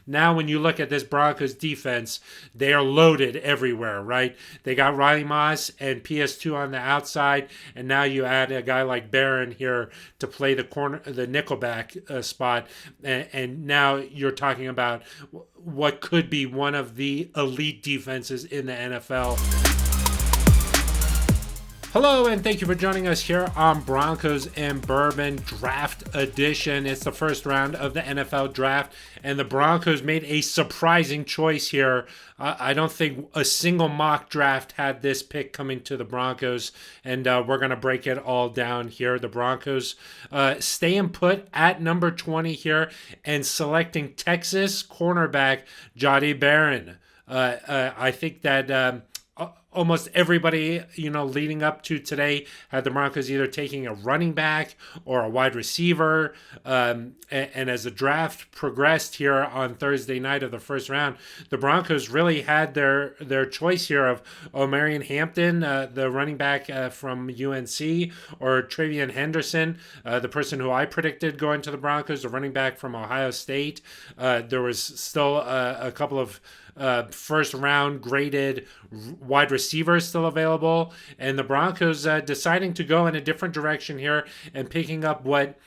now when you look at this Broncos defense, they are loaded everywhere, right? They got Riley Moss and PS2 on the outside, and now you add a guy like Barron here to play the nickelback spot, and now you're talking about what could be one of the elite defenses in the NFL. Hello, and thank you for joining us here on Broncos and Bourbon Draft Edition. It's the first round of the NFL Draft, and the Broncos made a surprising choice here. I don't think a single mock draft had this pick coming to the Broncos, and we're going to break it all down here. The Broncos staying put at number 20 here and selecting Texas cornerback Jahdae Barron. I think that almost everybody, leading up to today had the Broncos either taking a running back or a wide receiver. And as the draft progressed here on Thursday night of the first round, the Broncos really had their choice here of Omarion Hampton, the running back from UNC, or Travion Henderson, the person who I predicted going to the Broncos, the running back from Ohio State. There was still a couple of first round graded wide receivers still available, and the Broncos deciding to go in a different direction here and picking up what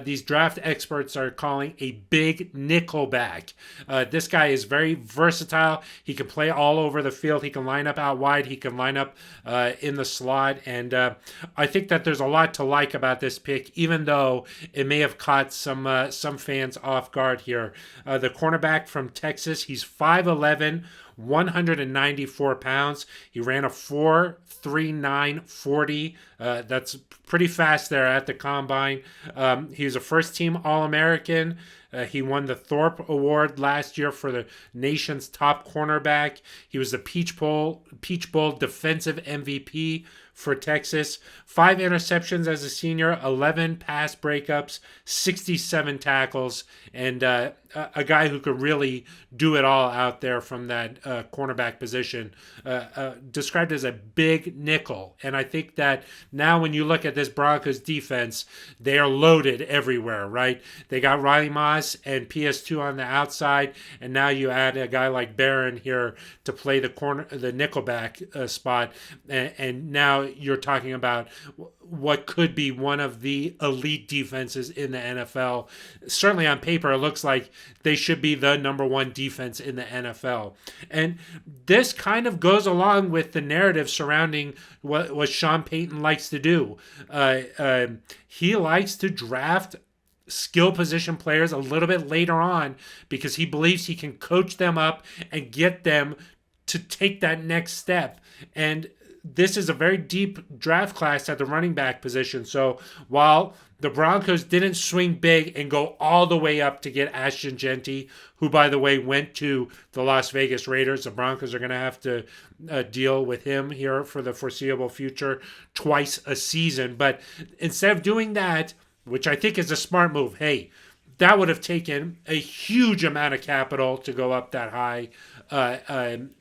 these draft experts are calling a big nickelback. This guy is very versatile. He can play all over the field. He can line up out wide. He can line up in the slot, and I think that there's a lot to like about this pick, even though it may have caught some fans off guard here. The cornerback from Texas, he's 5'11", 194 pounds. He ran a 4.39 40. That's pretty fast there at the combine. He was a first-team All-American. He won the Thorpe Award last year for the nation's top cornerback. He was the Peach Bowl defensive MVP for Texas. 5 interceptions as a senior, 11 pass breakups, 67 tackles, and a guy who could really do it all out there from that cornerback position. Described as a big nickel. And I think that now when you look at this Broncos defense, they are loaded everywhere, right? They got Riley Moss and PS2 on the outside, and now you add a guy like Barron here to play the nickelback spot, and now you're talking about what could be one of the elite defenses in the NFL. Certainly on paper, it looks like they should be the number one defense in the NFL. And this kind of goes along with the narrative surrounding what Sean Payton likes to do. He likes to draft skill position players a little bit later on because he believes he can coach them up and get them to take that next step. And this is a very deep draft class at the running back position. So while the Broncos didn't swing big and go all the way up to get Ashton Jeanty, who, by the way, went to the Las Vegas Raiders, the Broncos are going to have to deal with him here for the foreseeable future twice a season. But instead of doing that, which I think is a smart move, hey, that would have taken a huge amount of capital to go up that high, and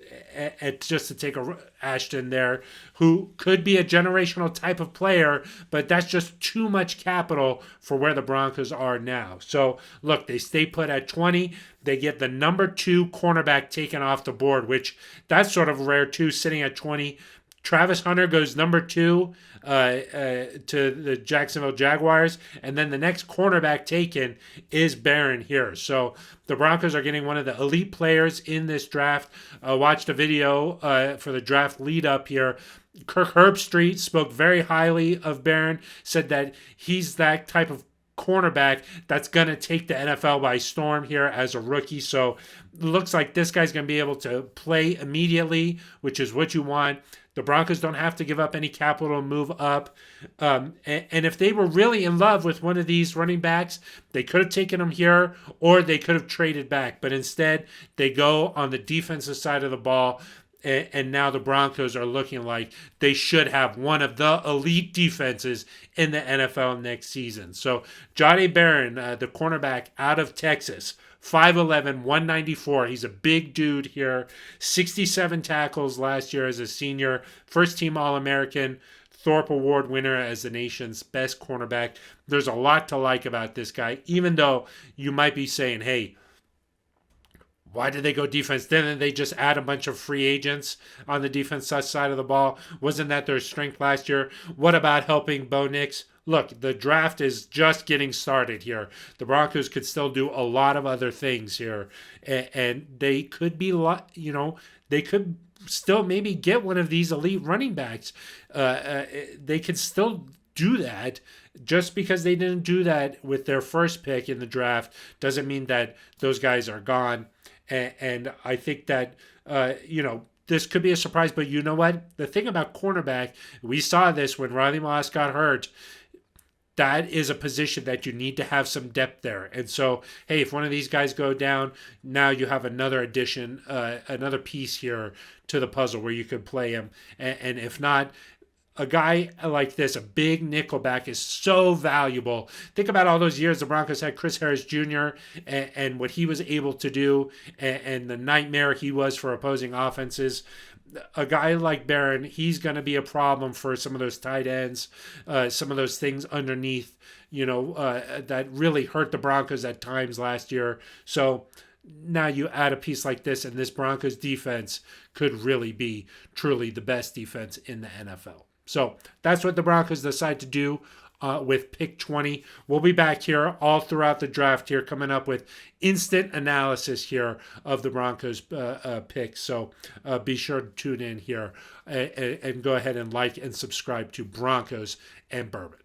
just to take Ashton there, who could be a generational type of player, but that's just too much capital for where the Broncos are now. So, look, they stay put at 20. They get the number 2 cornerback taken off the board, which that's sort of rare too, sitting at 20. Travis Hunter goes number 2 to the Jacksonville Jaguars, and then the next cornerback taken is Barron here. So the Broncos are getting one of the elite players in this draft. Watched a video for the draft lead up here. Kirk Herbstreit spoke very highly of Barron, said that he's that type of cornerback that's going to take the NFL by storm here as a rookie. So it looks like this guy's going to be able to play immediately, which is what you want. The Broncos don't have to give up any capital to move up. And if they were really in love with one of these running backs, they could have taken him here or they could have traded back. But instead, they go on the defensive side of the ball. And now the Broncos are looking like they should have one of the elite defenses in the NFL next season. So Jahdae Barron, the cornerback out of Texas, 5'11", 194. He's a big dude here. 67 tackles last year as a senior. First-team All-American. Thorpe Award winner as the nation's best cornerback. There's a lot to like about this guy, even though you might be saying, hey, Why did they go defense? Didn't they just add a bunch of free agents on the defense side of the ball? Wasn't that their strength last year? What about helping Bo Nix? Look, the draft is just getting started here. The Broncos could still do a lot of other things here, and they could be, they could still maybe get one of these elite running backs. They could still do that. Just because they didn't do that with their first pick in the draft doesn't mean that those guys are gone. And I think that, this could be a surprise. But you know what? The thing about cornerback, we saw this when Riley Moss got hurt. That is a position that you need to have some depth there. And so, hey, if one of these guys go down, now you have another addition, another piece here to the puzzle where you could play him. And if not, a guy like this, a big nickelback, is so valuable. Think about all those years the Broncos had Chris Harris Jr. and what he was able to do and the nightmare he was for opposing offenses. A guy like Barron, he's going to be a problem for some of those tight ends, some of those things underneath, that really hurt the Broncos at times last year. So now you add a piece like this, and this Broncos defense could really be truly the best defense in the NFL. So that's what the Broncos decide to do with pick 20. We'll be back here all throughout the draft here, coming up with instant analysis here of the Broncos picks. So be sure to tune in here and go ahead and like and subscribe to Broncos and Bourbon.